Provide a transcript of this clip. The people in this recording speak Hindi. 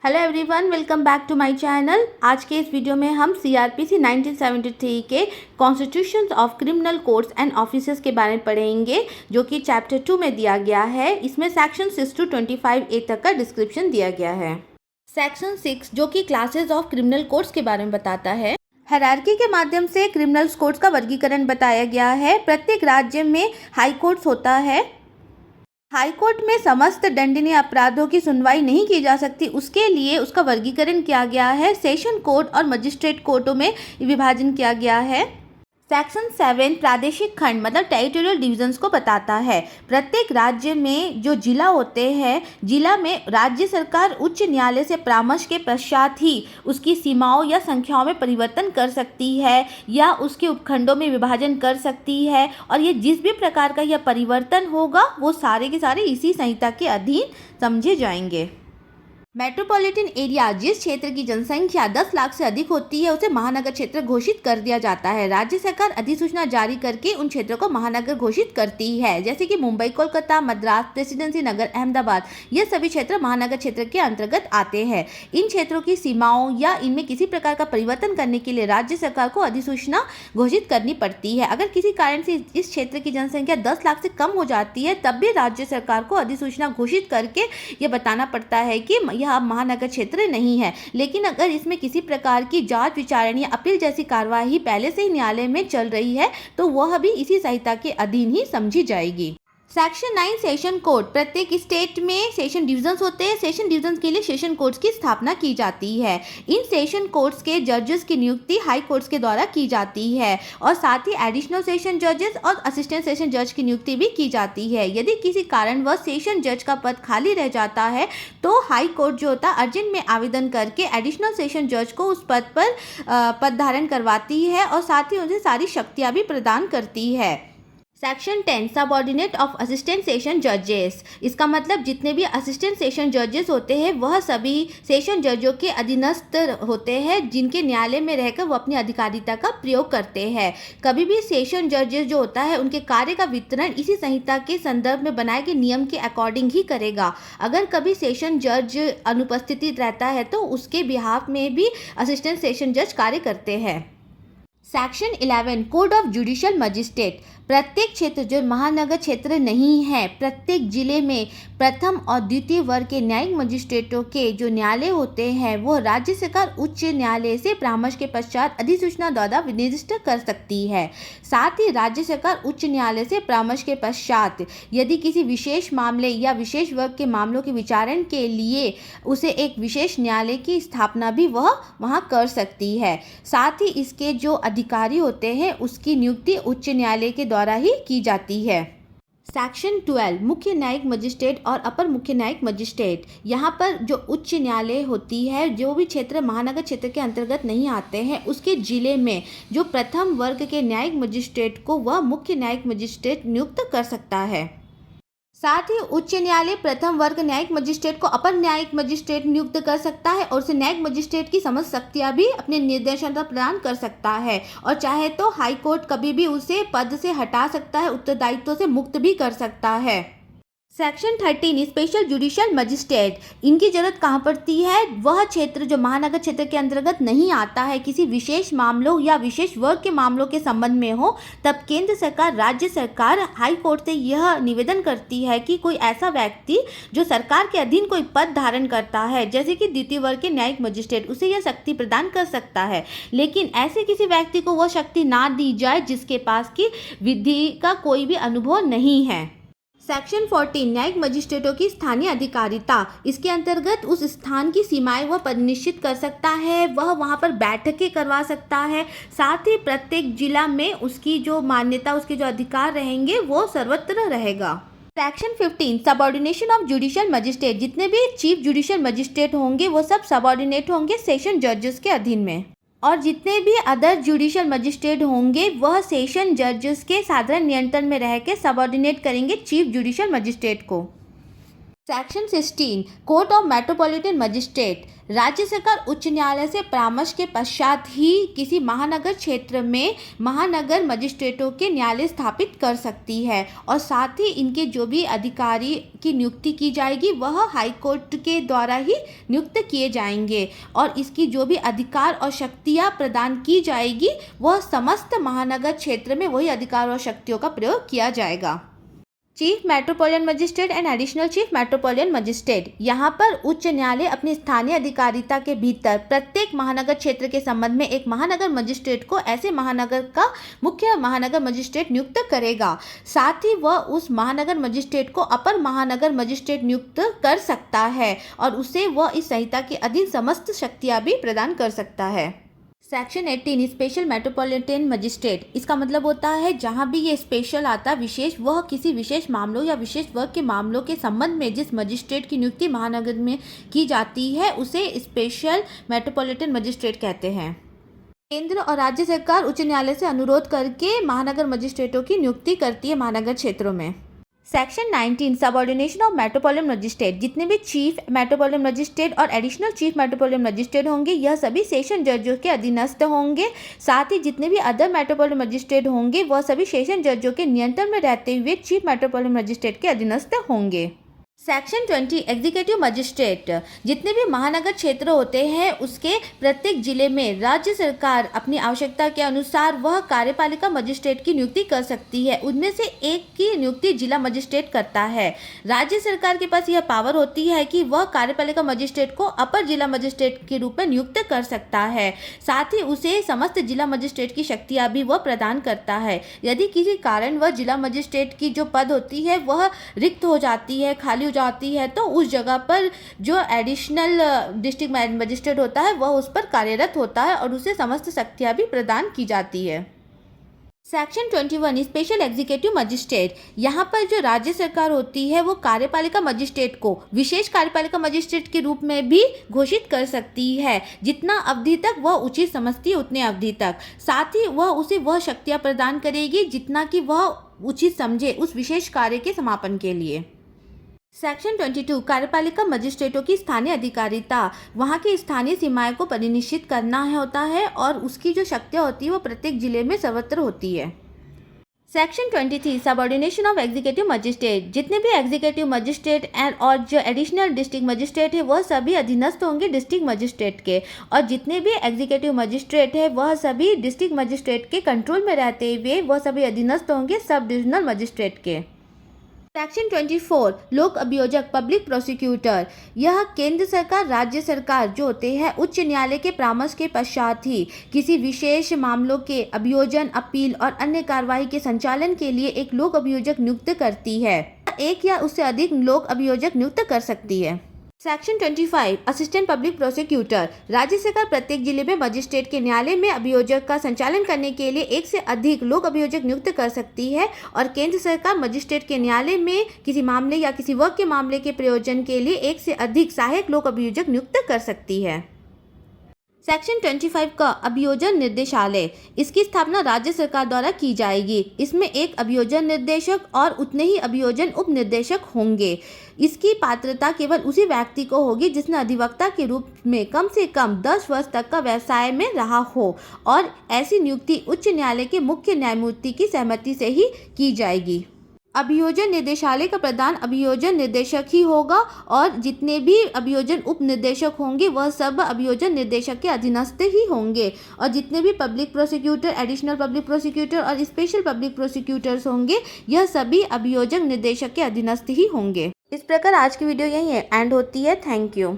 Hello everyone, welcome back to my channel. आज के इस वीडियो में हम सीआरपीसी 1973 के constitutions of criminal courts and officers के बारे में पढ़ेंगे, जो कि चैप्टर 2 में दिया गया है। इसमें सेक्शन 6 to 25A तक का डिस्क्रिप्शन दिया गया है। सेक्शन 6 जो कि क्लासेस ऑफ क्रिमिनल कोर्ट्स के बारे में बताता है। हायरार्की के माध्यम से क्रिमिनल कोर्ट्स का वर्गीकरण बताया गया है। प्रत्येक राज्य में हाई कोर्ट्स होता है। हाई कोर्ट में समस्त दंडनीय अपराधों की सुनवाई नहीं की जा सकती, उसके लिए उसका वर्गीकरण किया गया है। सेशन कोर्ट और मजिस्ट्रेट कोर्टों में विभाजन किया गया है। सेक्शन 7 प्रादेशिक खंड मतलब टेरिटोरियल डिविजन्स को बताता है। प्रत्येक राज्य में जो जिला होते हैं, जिला में राज्य सरकार उच्च न्यायालय से परामर्श के पश्चात ही उसकी सीमाओं या संख्याओं में परिवर्तन कर सकती है या उसके उपखंडों में विभाजन कर सकती है, और ये जिस भी प्रकार का यह परिवर्तन होगा वो सारे के सारे इसी संहिता के अधीन समझे जाएंगे। मेट्रोपॉलिटन एरिया जिस क्षेत्र की जनसंख्या 10 लाख से अधिक होती है उसे महानगर क्षेत्र घोषित कर दिया जाता है। राज्य सरकार अधिसूचना जारी करके उन क्षेत्रों को महानगर घोषित करती है, जैसे कि मुंबई, कोलकाता, मद्रास, प्रेसिडेंसी नगर, अहमदाबाद। ये सभी क्षेत्र महानगर क्षेत्र के अंतर्गत आते हैं। इन क्षेत्रों की सीमाओं या इनमें किसी प्रकार का परिवर्तन करने के लिए राज्य सरकार को अधिसूचना घोषित करनी पड़ती है। अगर किसी कारण से इस क्षेत्र की जनसंख्या 10 लाख से कम हो जाती है तब भी राज्य सरकार को अधिसूचना घोषित करके ये बताना पड़ता है कि यह महानगर क्षेत्र नहीं है। लेकिन अगर इसमें किसी प्रकार की जांच, विचारणा या अपील जैसी कार्यवाही पहले से ही न्यायालय में चल रही है तो वह भी इसी संहिता के अधीन ही समझी जाएगी। Section 9 session court. प्रत्येक स्टेट में सेशन डिविजन्स होते हैं। सेशन डिविजन्स के लिए सेशन कोर्ट्स की स्थापना की जाती है। इन सेशन कोर्ट्स के जजेस की नियुक्ति हाई कोर्ट्स के द्वारा की जाती है, और साथ ही एडिशनल सेशन जजेस और असिस्टेंट सेशन जज की नियुक्ति भी की जाती है। यदि किसी कारणवश सेशन जज का पद खाली रह जाता है तो हाई कोर्ट जो होता है अर्जेंट में आवेदन करके एडिशनल सेशन जज को उस पद पर पद धारण करवाती है और साथ ही उन्हें सारी शक्तियाँ भी प्रदान करती है। Section 10 subordinate of assistant session जजेस। इसका मतलब जितने भी असिस्टेंट सेशन जजेस होते हैं वह सभी सेशन जजों के अधीनस्थ होते हैं, जिनके न्यायालय में रहकर वो अपनी अधिकारिता का प्रयोग करते हैं। कभी भी सेशन जजेस जो होता है उनके कार्य का वितरण इसी संहिता के संदर्भ में बनाए गए नियम के अकॉर्डिंग ही करेगा। अगर कभी सेशन जज अनुपस्थित रहता है तो उसके बिहाफ में भी असिस्टेंट सेशन जज कार्य करते हैं। Section 11 code of judicial magistrate. प्रत्येक क्षेत्र जो महानगर क्षेत्र नहीं है, प्रत्येक जिले में प्रथम और द्वितीय वर्ग के न्यायिक मजिस्ट्रेटों के जो न्यायालय होते हैं वो राज्य सरकार उच्च न्यायालय से परामर्श के पश्चात अधिसूचना द्वारा निर्दिष्ट कर सकती है। साथ ही राज्य सरकार उच्च न्यायालय से परामर्श के पश्चात यदि किसी विशेष मामले या विशेष वर्ग के मामलों के विचारण के लिए उसे एक विशेष न्यायालय की स्थापना भी वह वहाँ कर सकती है। साथ ही इसके जो अधिकारी होते हैं उसकी नियुक्ति उच्च न्यायालय के द्वारा ही की जाती है। सेक्शन 12 मुख्य न्यायिक मजिस्ट्रेट और अपर मुख्य न्यायिक मजिस्ट्रेट। यहाँ पर जो उच्च न्यायालय होती है, जो भी क्षेत्र महानगर क्षेत्र के अंतर्गत नहीं आते हैं उसके जिले में जो प्रथम वर्ग के न्यायिक मजिस्ट्रेट को वह मुख्य न्यायिक मजिस्ट्रेट नियुक्त कर सकता है। साथ ही उच्च न्यायालय प्रथम वर्ग न्यायिक मजिस्ट्रेट को अपर न्यायिक मजिस्ट्रेट नियुक्त कर सकता है और उसे न्यायिक मजिस्ट्रेट की समस्त शक्तियां भी अपने निर्देशन प्रदान कर सकता है, और चाहे तो हाई कोर्ट कभी भी उसे पद से हटा सकता है, उत्तरदायित्व से मुक्त भी कर सकता है। Section 13 special judicial magistrate. इनकी जरूरत कहाँ पड़ती है? वह क्षेत्र जो महानगर क्षेत्र के अंतर्गत नहीं आता है, किसी विशेष मामलों या विशेष वर्ग के मामलों के संबंध में हो, तब केंद्र सरकार, राज्य सरकार हाई कोर्ट से यह निवेदन करती है कि कोई ऐसा व्यक्ति जो सरकार के अधीन कोई पद धारण करता है, जैसे कि द्वितीय वर्ग के न्यायिक मजिस्ट्रेट, उसे यह शक्ति प्रदान कर सकता है। लेकिन ऐसे किसी व्यक्ति को वह शक्ति ना दी जाए जिसके पास की विधि का कोई भी अनुभव नहीं है। सेक्शन 14 न्यायिक मजिस्ट्रेटों की स्थानीय अधिकारिता। इसके अंतर्गत उस स्थान की सीमाएं वह परिनिश्चित कर सकता है, वह वहां पर बैठकें करवा सकता है। साथ ही प्रत्येक जिला में उसकी जो मान्यता, उसके जो अधिकार रहेंगे वो सर्वत्र रहेगा। Section 15 subordination of judicial magistrate. जितने भी चीफ जुडिशियल मजिस्ट्रेट होंगे वो सब सबऑर्डिनेट होंगे सेशन जजेस के अधीन में, और जितने भी अदर जुडिशियल मजिस्ट्रेट होंगे वह सेशन जजेस के साधारण नियंत्रण में रह के सबऑर्डिनेट करेंगे चीफ जुडिशियल मजिस्ट्रेट को। Section 16 court of metropolitan magistrate राज्य सरकार उच्च न्यायालय से परामर्श के पश्चात ही किसी महानगर क्षेत्र में महानगर मजिस्ट्रेटों के न्यायालय स्थापित कर सकती है और साथ ही इनके जो भी अधिकारी की नियुक्ति की जाएगी वह हाई कोर्ट के द्वारा ही नियुक्त किए जाएंगे और इसकी जो भी अधिकार और शक्तियाँ प्रदान की जाएगी वह समस्त महानगर क्षेत्र में वही अधिकार और शक्तियों का प्रयोग किया जाएगा। Chief metropolitan magistrate and additional chief metropolitan magistrate यहाँ पर उच्च न्यायालय अपनी स्थानीय अधिकारिता के भीतर प्रत्येक महानगर क्षेत्र के संबंध में एक महानगर मजिस्ट्रेट को ऐसे महानगर का मुख्य महानगर मजिस्ट्रेट नियुक्त करेगा। साथ ही वह उस महानगर मजिस्ट्रेट को अपर महानगर मजिस्ट्रेट नियुक्त कर सकता है और उसे वह इस संहिता के अधीन समस्त शक्तियाँ भी प्रदान कर सकता है। सेक्शन 18 स्पेशल मेट्रोपॉलिटन मजिस्ट्रेट, इसका मतलब होता है जहां भी ये स्पेशल आता है विशेष, वह किसी विशेष मामलों या विशेष वर्ग के मामलों के संबंध में जिस मजिस्ट्रेट की नियुक्ति महानगर में की जाती है उसे स्पेशल मेट्रोपॉलिटन मजिस्ट्रेट कहते हैं। केंद्र और राज्य सरकार उच्च न्यायालय से अनुरोध करके महानगर मजिस्ट्रेटों की नियुक्ति करती है महानगर क्षेत्रों में। Section 19 subordination of metropolitan magistrate, जितने भी चीफ मेट्रोपॉलिटन मजिस्ट्रेट और एडिशनल चीफ मेट्रोपॉलिटन मजिस्ट्रेट होंगे यह सभी सेशन जजों के अधीनस्थ होंगे। साथ ही जितने भी अदर मेट्रोपॉलिटन मजिस्ट्रेट होंगे वह सभी सेशन जजों के नियंत्रण में रहते हुए चीफ मेट्रोपॉलिटन मजिस्ट्रेट के अधीनस्थ होंगे। सेक्शन 20 एग्जीक्यूटिव मजिस्ट्रेट, जितने भी महानगर क्षेत्र होते हैं उसके प्रत्येक जिले में राज्य सरकार अपनी आवश्यकता के अनुसार वह कार्यपालिका मजिस्ट्रेट की नियुक्ति कर सकती है। उनमें से एक की नियुक्ति जिला मजिस्ट्रेट करता है। राज्य सरकार के पास यह पावर होती है कि वह कार्यपालिका मजिस्ट्रेट को अपर जिला मजिस्ट्रेट के रूप में नियुक्त कर सकता है। साथ ही उसे समस्त जिला मजिस्ट्रेट की शक्तियाँ भी वह प्रदान करता है। यदि किसी कारण वह जिला मजिस्ट्रेट की जो पद होती है वह रिक्त हो जाती है, खाली हो जाती है, तो उस जगह पर जो एडिशनल डिस्ट्रिक्ट मजिस्ट्रेट होता है वह उस पर कार्यरत होता है और उसे समस्त शक्तियाँ भी प्रदान की जाती है। सेक्शन 21 स्पेशल एग्जीक्यूटिव मजिस्ट्रेट, यहाँ पर जो राज्य सरकार होती है वो कार्यपालिका मजिस्ट्रेट को विशेष कार्यपालिका मजिस्ट्रेट के रूप में भी घोषित कर सकती है जितना अवधि तक वह उचित समझती है उतने अवधि तक। साथ ही वह उसे वह शक्तियाँ प्रदान करेगी जितना कि वह उचित समझे उस विशेष कार्य के समापन के लिए। सेक्शन 22 कार्यपालिका मजिस्ट्रेटों की स्थानीय अधिकारिता, वहाँ की स्थानीय सीमाएं को परिनिश्चित करना होता है और उसकी जो शक्तियाँ होती है वो प्रत्येक जिले में सर्वत्र होती है। Section 23 subordination of executive magistrate, जितने भी एग्जीक्यूटिव मजिस्ट्रेट एंड और जो एडिशनल डिस्ट्रिक्ट मजिस्ट्रेट है वह सभी अधीनस्थ होंगे डिस्ट्रिक्ट मजिस्ट्रेट के और जितने भी एग्जीक्यूटिव मजिस्ट्रेट है वह सभी डिस्ट्रिक्ट मजिस्ट्रेट के कंट्रोल में रहते हुए वह सभी अधीनस्थ होंगे सब डिविजनल मजिस्ट्रेट के। सेक्शन 24 लोक अभियोजक पब्लिक प्रोसिक्यूटर, यह केंद्र सरकार राज्य सरकार जो होते हैं उच्च न्यायालय के परामर्श के पश्चात ही किसी विशेष मामलों के अभियोजन, अपील और अन्य कार्रवाई के संचालन के लिए एक लोक अभियोजक नियुक्त करती है। एक या उससे अधिक लोक अभियोजक नियुक्त कर सकती है। सेक्शन 25 असिस्टेंट पब्लिक प्रोसिक्यूटर, राज्य सरकार प्रत्येक जिले में मजिस्ट्रेट के न्यायालय में अभियोजक का संचालन करने के लिए एक से अधिक लोक अभियोजक नियुक्त कर सकती है और केंद्र सरकार मजिस्ट्रेट के न्यायालय में किसी मामले या किसी वर्ग के मामले के प्रयोजन के लिए एक से अधिक सहायक लोक अभियोजक नियुक्त कर सकती है। सेक्शन 25 का अभियोजन निर्देशालय, इसकी स्थापना राज्य सरकार द्वारा की जाएगी। इसमें एक अभियोजन निर्देशक और उतने ही अभियोजन उप निर्देशक होंगे। इसकी पात्रता केवल उसी व्यक्ति को होगी जिसने अधिवक्ता के रूप में कम से कम 10 वर्ष तक का व्यवसाय में रहा हो और ऐसी नियुक्ति उच्च न्यायालय के मुख्य न्यायमूर्ति की सहमति से ही की जाएगी। अभियोजन निदेशालय का प्रधान अभियोजन निर्देशक ही होगा और जितने भी अभियोजन उप निर्देशक होंगे वह सब अभियोजन निर्देशक के अधीनस्थ ही होंगे और जितने भी public prosecutor, additional public prosecutor और स्पेशल पब्लिक प्रोसिक्यूटर्स होंगे यह सभी अभियोजक निर्देशक के अधीनस्थ ही होंगे। इस प्रकार आज की वीडियो यही एंड होती है। Thank you.